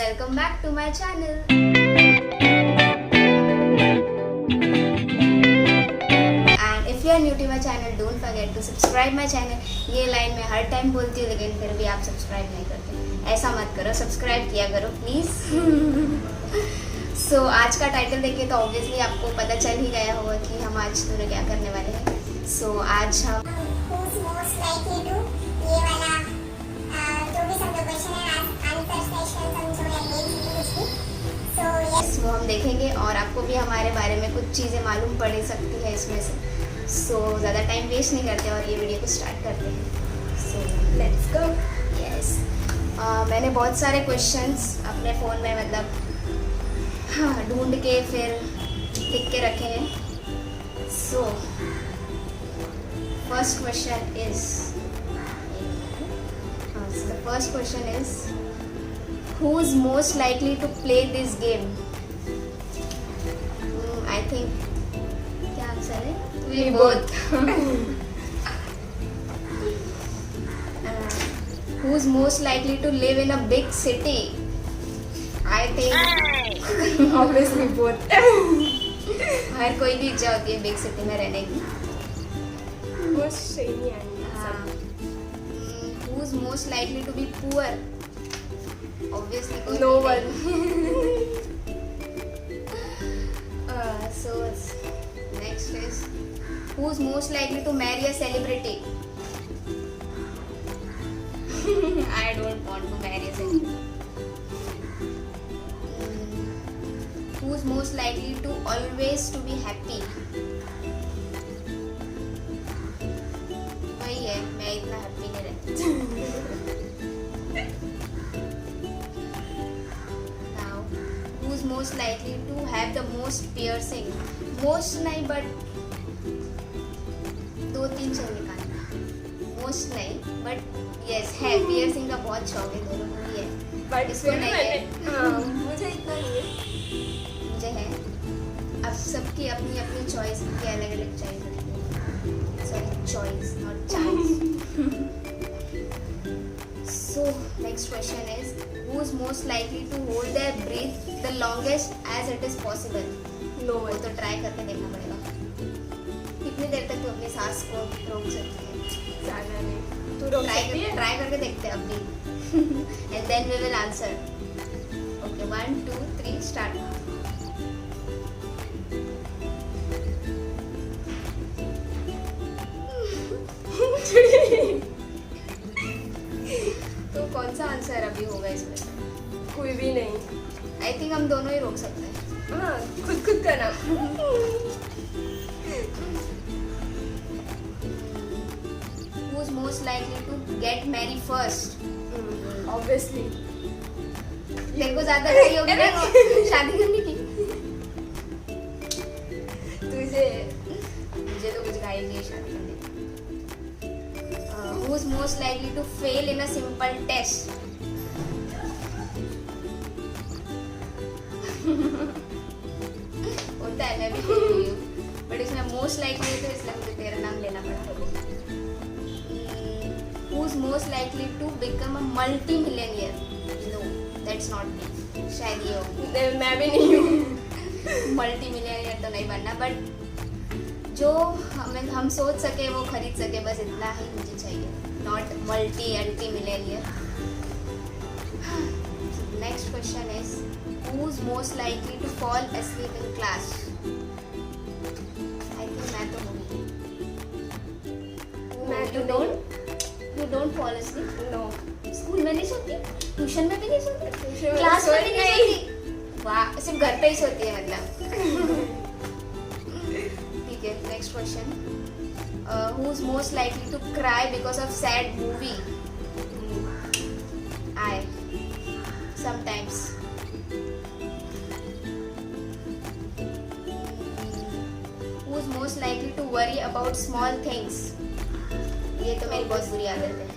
welcome back to my channel. And if you are new to my channel, don't forget to subscribe my channel. ये line मैं हर time बोलती हूँ लेकिन फिर भी आप सब्सक्राइब नहीं करते. ऐसा मत करो, सब्सक्राइब किया करो प्लीज़. So आज का टाइटल देखिए तो ऑब्वियसली आपको पता चल ही गया होगा कि हम आज दोनों क्या करने वाले हैं. So आज हम who's most likely to ये वाला जो भी सब क्वेश्चन है आंसर सेशन समझो या ये कुछ भी सो यस वो हम देखेंगे और आपको भी हमारे बारे में कुछ चीज़ें मालूम पड़ सकती है इसमें से. सो ज़्यादा टाइम वेस्ट नहीं करते और ये वीडियो को स्टार्ट करते हैं. So let's go. यस मैंने बहुत सारे क्वेश्चंस अपने फ़ोन में मतलब ढूंढ के फिर लिख के रखे हैं. So first question is the first question is who's most likely to play this game? I think क्या आंसर है? We both. Who's most likely to live in a big city? I think obviously both. हर कोई की इच्छा होती है big city में रहने की. Most shady and Who's most likely to be poor? Obviously कोई no भी one. नहीं. So next is who's most likely to marry a celebrity? I don't want to marry a celebrity. Who's most likely to always to be happy? वही है, मैं इतना happy नहीं रहती. Now, who's most likely to have the most piercing? Most नहीं but 2-3 से निकालना. Most नहीं but yes है. piercing का बहुत शौक है दोनों को भी है. But इसको फिर भी नहीं है. मैंने मुझे इतना नहीं है. मुझे है. अब सबकी अपनी अपनी चॉइस की अलग अलग चॉइस होती है. Sorry choice not choice. So next question is who's most likely to hold their breath the longest as it is possible? No वो one. तो ट्राई करके देखना पड़ेगा. कितनी देर तक तू अपनी सांस को रोक सकती है? ज़्यादा नहीं. तू रोक सकती है? ट्राई करके देखते हैं अभी. And then we will answer. Okay, 1, 2, 3, start. तो कौन सा आंसर अभी होगा इसमें से? कोई भी नहीं. आई थिंक हम दोनों ही रोक सकते हैं. हाँ खुद का नाम. Who's most likely to get married first? Obviously. तेरे को ज्यादा सही होगी ना शादी करने की. तुझे मुझे तो कुछ गाइड नहीं है शादी करने की. Who's most likely to fail in a simple test? होता है, मैं भी फेल हुई हूँ बट इसमें मोस्ट लाइकली है तो इसलिए मुझे तेरा नाम लेना पड़ा. Who's most likely to become a multi-millionaire? No, that's not me. शायद ये हो. मैं भी नहीं हूँ. मल्टी मिलियनियर तो नहीं बनना बट जो हम सोच सके वो खरीद सके बस इतना ही मुझे चाहिए. Not multi millionaire. Next question is who's most likely to fall asleep in class? I think मैं तो हूँ. मैं You तो don't fall asleep? No. School में नहीं सोती? ट्यूशन में भी नहीं सोती? ट्यूशन में क्लास में भी सोई नहीं सोती? वाह, सिर्फ घर पे ही सोती है मतलब. ठीक है. Next question who's most likely to cry because of sad movie? I sometimes. Who's most likely to worry about small things? ये तो मेरी बहुत बुरी आदत है.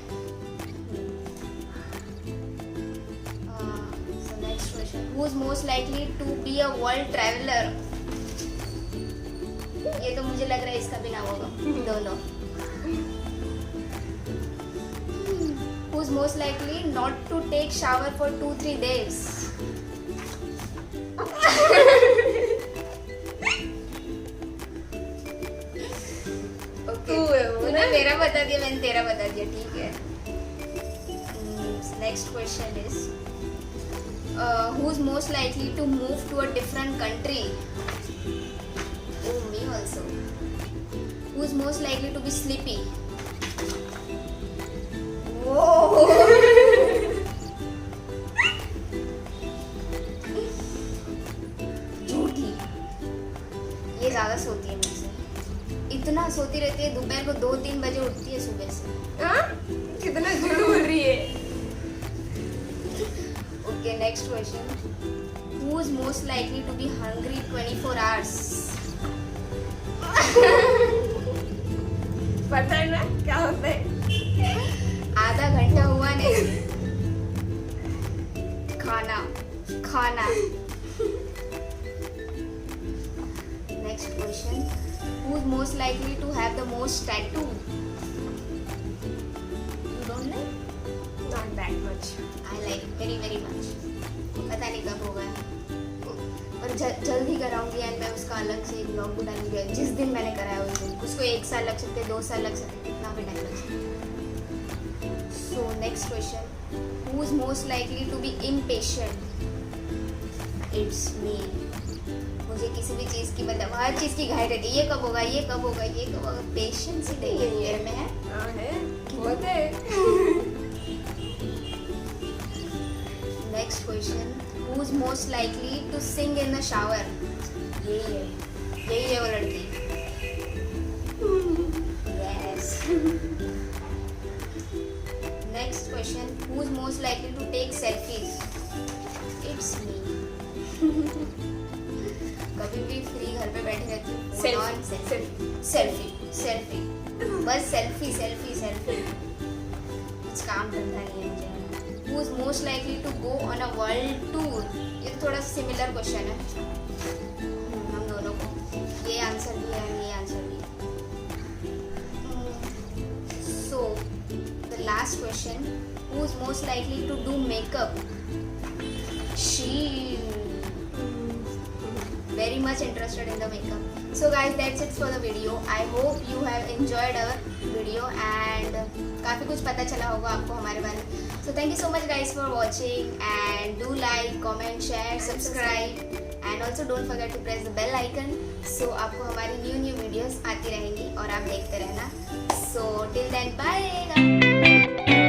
So next question. Who's most likely to be a world traveler? ये तो मुझे लग रहा है इसका भी नाम होगा. दोनों. who's most likely not to take shower for 2-3 days? तू है वो तूने ना? मेरा बता दिया, मैंने तेरा बता दिया, ठीक है. Next question is, who's most likely to move to a different country? Oh, me also. Who's most likely to be sleepy? Whoa. झूठी. ये ज्यादा सोती है मुझसे. इतना सोती रहती है, दोपहर को 2-3 बजे उठती है सुबह से. हाँ? कितना झूठ बोल रही है. Okay, next question. Who's most likely to be hungry 24 hours? पता है ना क्या होता है? आधा घंटा हुआ नहीं. खाना खाना. Next question. Who's most likely to have the most tattoo? You don't like? Not that much. I like very very much. पता नहीं कब होगा, और जल्द ही कराऊंगी. एंड मैं उसका अलग से एक ब्लॉग भी डालूंगी. जिस दिन मैंने कराया उस दिन. उसको 1 साल लग सकते, 2 साल लग सकते, कितना भी टाइम लग सकता. So next question. Who is most likely to be impatient? It's me. मुझे किसी भी चीज़ की, मतलब हर चीज़ की घाई रहती है. ये कब होगा, ये कब होगा, ये कब होगा. पेशेंस ही नहीं है मेरे में है. हाँ है, बहुत है. Next question. Who is most likely to sing in the shower? यही है वो लड़की. Yes. Next question. Who is most likely to take selfies? It's me. कभी भी फ्री घर पे बैठी रहती हूँ. सेल्फी. बस सेल्फी. कुछ काम धंधा नहीं है मुझे. Who is most likely to go on a world tour? ये तो थोड़ा सिमिलर क्वेश्चन है हम दोनों को. ये आंसर भी है, ये आंसर भी है. So the last question. Who is most likely to do makeup? She very much interested in the makeup. So guys, that's it for the video. I hope you have enjoyed our video and काफ़ी कुछ पता चला होगा आपको हमारे बारे में. So thank you so much guys for watching and do like, comment, share, subscribe and also don't forget to press the bell icon. So आपको हमारी new videos आती रहेंगी और आप देखते रहना. So till then, bye.